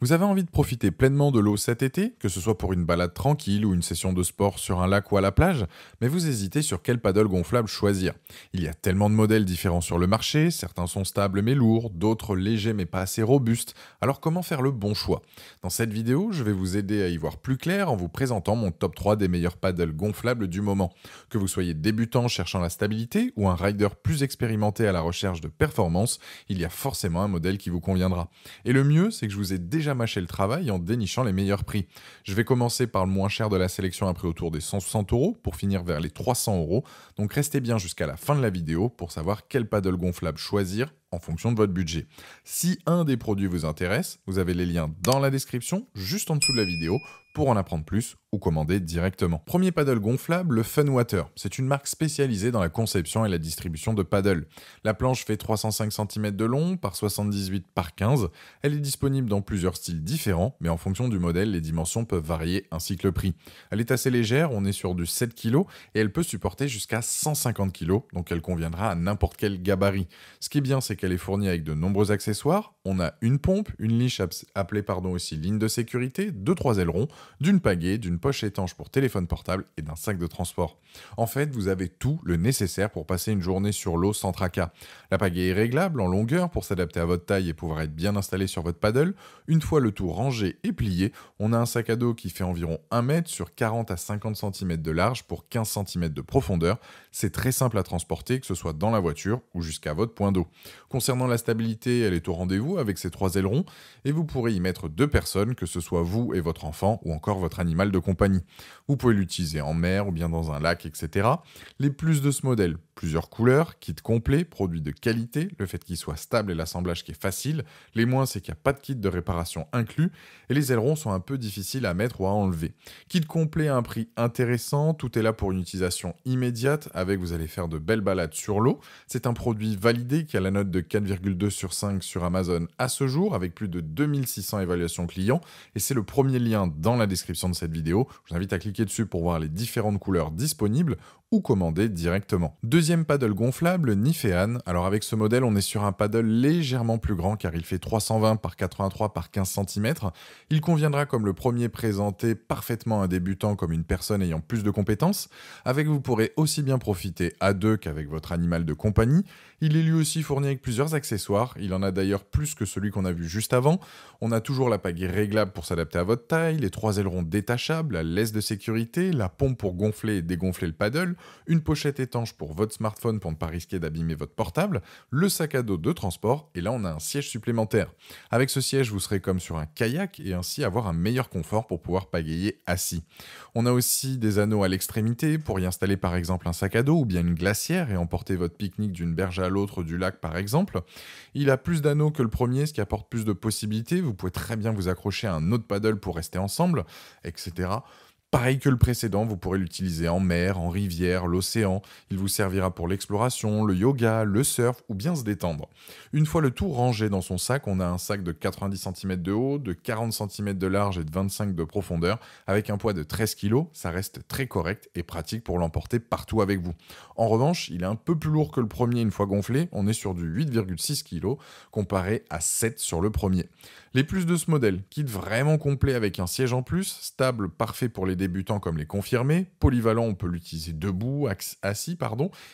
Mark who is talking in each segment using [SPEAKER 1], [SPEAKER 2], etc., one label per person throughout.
[SPEAKER 1] Vous avez envie de profiter pleinement de l'eau cet été, que ce soit pour une balade tranquille ou une session de sport sur un lac ou à la plage, mais vous hésitez sur quel paddle gonflable choisir. Il y a tellement de modèles différents sur le marché, certains sont stables mais lourds, d'autres légers mais pas assez robustes, alors comment faire le bon choix? Dans cette vidéo, je vais vous aider à y voir plus clair en vous présentant mon top 3 des meilleurs paddles gonflables du moment. Que vous soyez débutant cherchant la stabilité ou un rider plus expérimenté à la recherche de performance, il y a forcément un modèle qui vous conviendra. Et le mieux, c'est que je vous ai déjà mâché le travail en dénichant les meilleurs prix. Je vais commencer par le moins cher de la sélection à prix autour des 160 € pour finir vers les 300 €. Donc restez bien jusqu'à la fin de la vidéo pour savoir quel paddle gonflable choisir en fonction de votre budget. Si un des produits vous intéresse, vous avez les liens dans la description, juste en dessous de la vidéo, pour en apprendre plus ou commander directement. Premier paddle gonflable, le Funwater. C'est une marque spécialisée dans la conception et la distribution de paddles. La planche fait 305 cm de long par 78 par 15. Elle est disponible dans plusieurs styles différents, mais en fonction du modèle, les dimensions peuvent varier ainsi que le prix. Elle est assez légère, on est sur du 7 kg et elle peut supporter jusqu'à 150 kg, donc elle conviendra à n'importe quel gabarit. Ce qui est bien, c'est qu'elle est fournie avec de nombreux accessoires. On a une pompe, une leash appelée aussi ligne de sécurité, 2-3 ailerons, d'une pagaie, d'une poche étanche pour téléphone portable et d'un sac de transport. En fait, vous avez tout le nécessaire pour passer une journée sur l'eau sans tracas. La pagaie est réglable en longueur pour s'adapter à votre taille et pouvoir être bien installé sur votre paddle. Une fois le tout rangé et plié, on a un sac à dos qui fait environ 1 mètre sur 40 à 50 cm de large pour 15 cm de profondeur. C'est très simple à transporter, que ce soit dans la voiture ou jusqu'à votre point d'eau. Concernant la stabilité, elle est au rendez-vous avec ses 3 ailerons et vous pourrez y mettre 2 personnes, que ce soit vous et votre enfant ou encore votre animal de compagnie. Vous pouvez l'utiliser en mer ou bien dans un lac, etc. Les plus de ce modèle, plusieurs couleurs, kit complet, produit de qualité, le fait qu'il soit stable et l'assemblage qui est facile. Les moins, c'est qu'il n'y a pas de kit de réparation inclus et les ailerons sont un peu difficiles à mettre ou à enlever. Kit complet à un prix intéressant, tout est là pour une utilisation immédiate avec vous allez faire de belles balades sur l'eau. C'est un produit validé qui a la note de 4,2 sur 5 sur Amazon à ce jour avec plus de 2600 évaluations clients et c'est le premier lien dans la description de cette vidéo. Je vous invite à cliquer dessus pour voir les différentes couleurs disponibles ou commander directement. Deuxième paddle gonflable, Nifean. Alors avec ce modèle, on est sur un paddle légèrement plus grand car il fait 320 par 83 par 15 cm. Il conviendra comme le premier présenté parfaitement à un débutant comme une personne ayant plus de compétences. Avec vous pourrez aussi bien profiter à deux qu'avec votre animal de compagnie. Il est lui aussi fourni avec plusieurs accessoires. Il en a d'ailleurs plus que celui qu'on a vu juste avant. On a toujours la pagaie réglable pour s'adapter à votre taille, les 3 ailerons détachables, la laisse de sécurité, la pompe pour gonfler et dégonfler le paddle, une pochette étanche pour votre smartphone pour ne pas risquer d'abîmer votre portable, le sac à dos de transport, et là on a un siège supplémentaire. Avec ce siège, vous serez comme sur un kayak et ainsi avoir un meilleur confort pour pouvoir pagayer assis. On a aussi des anneaux à l'extrémité pour y installer par exemple un sac à dos ou bien une glacière et emporter votre pique-nique d'une berge à l'autre du lac par exemple. Il a plus d'anneaux que le premier, ce qui apporte plus de possibilités. Vous pouvez très bien vous accrocher à un autre paddle pour rester ensemble, etc. Pareil que le précédent, vous pourrez l'utiliser en mer, en rivière, l'océan. Il vous servira pour l'exploration, le yoga, le surf ou bien se détendre. Une fois le tout rangé dans son sac, on a un sac de 90 cm de haut, de 40 cm de large et de 25 de profondeur. Avec un poids de 13 kg, ça reste très correct et pratique pour l'emporter partout avec vous. En revanche, il est un peu plus lourd que le premier une fois gonflé. On est sur du 8,6 kg comparé à 7 sur le premier. Les plus de ce modèle, kit vraiment complet avec un siège en plus, stable, parfait pour les débutants comme les confirmés, polyvalent, on peut l'utiliser debout, assis,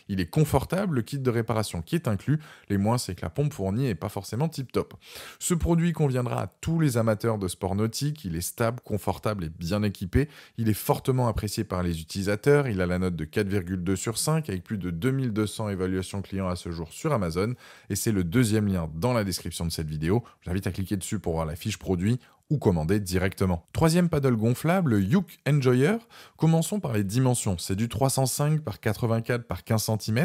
[SPEAKER 1] il est confortable, le kit de réparation qui est inclus, les moins c'est que la pompe fournie n'est pas forcément tip top. Ce produit conviendra à tous les amateurs de sport nautique, il est stable, confortable et bien équipé, il est fortement apprécié par les utilisateurs, il a la note de 4,2 sur 5 avec plus de 2200 évaluations clients à ce jour sur Amazon et c'est le deuxième lien dans la description de cette vidéo, j'invite à cliquer dessus pour voir la fiche produit ou commander directement. Troisième paddle gonflable, le Youk Enjoyer. Commençons par les dimensions. C'est du 305 par 84 par 15 cm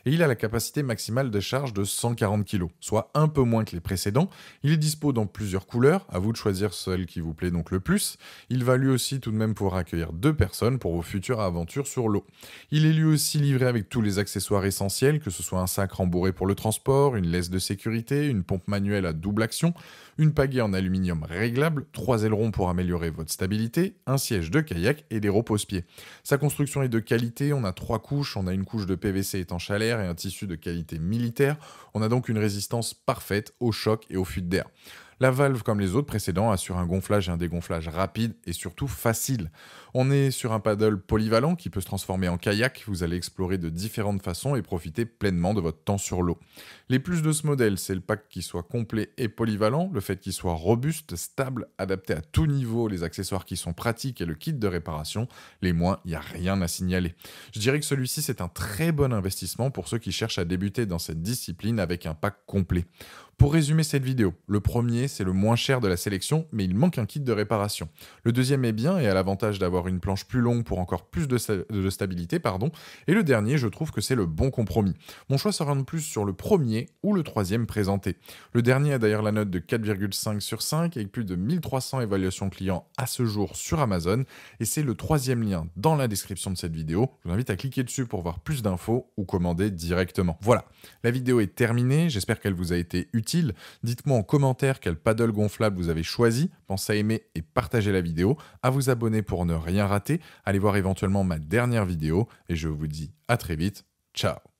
[SPEAKER 1] et il a la capacité maximale de charge de 140 kg, soit un peu moins que les précédents. Il est dispo dans plusieurs couleurs, à vous de choisir celle qui vous plaît donc le plus. Il va lui aussi tout de même pouvoir accueillir 2 personnes pour vos futures aventures sur l'eau. Il est lui aussi livré avec tous les accessoires essentiels, que ce soit un sac rembourré pour le transport, une laisse de sécurité, une pompe manuelle à double action, une pagaie en aluminium réglable, 3 ailerons pour améliorer votre stabilité, un siège de kayak et des repose-pieds. Sa construction est de qualité, on a 3 couches, on a une couche de PVC étanche à l'air et un tissu de qualité militaire, on a donc une résistance parfaite au choc et aux fuites d'air. La valve, comme les autres précédents, assure un gonflage et un dégonflage rapide et surtout facile. On est sur un paddle polyvalent qui peut se transformer en kayak. Vous allez explorer de différentes façons et profiter pleinement de votre temps sur l'eau. Les plus de ce modèle, c'est le pack qui soit complet et polyvalent, le fait qu'il soit robuste, stable, adapté à tout niveau, les accessoires qui sont pratiques et le kit de réparation. Les moins, il n'y a rien à signaler. Je dirais que celui-ci, c'est un très bon investissement pour ceux qui cherchent à débuter dans cette discipline avec un pack complet. Pour résumer cette vidéo, le premier, c'est le moins cher de la sélection, mais il manque un kit de réparation. Le deuxième est bien et a l'avantage d'avoir une planche plus longue pour encore plus de stabilité, pardon. Et le dernier, je trouve que c'est le bon compromis. Mon choix s'oriente plus sur le premier ou le troisième présenté. Le dernier a d'ailleurs la note de 4,5 sur 5 avec plus de 1300 évaluations clients à ce jour sur Amazon. Et c'est le troisième lien dans la description de cette vidéo. Je vous invite à cliquer dessus pour voir plus d'infos ou commander directement. Voilà, la vidéo est terminée. J'espère qu'elle vous a été utile. Dites-moi en commentaire quel paddle gonflable vous avez choisi. Pensez à aimer et partager la vidéo, à vous abonner pour ne rien rater. Allez voir éventuellement ma dernière vidéo et je vous dis à très vite. Ciao.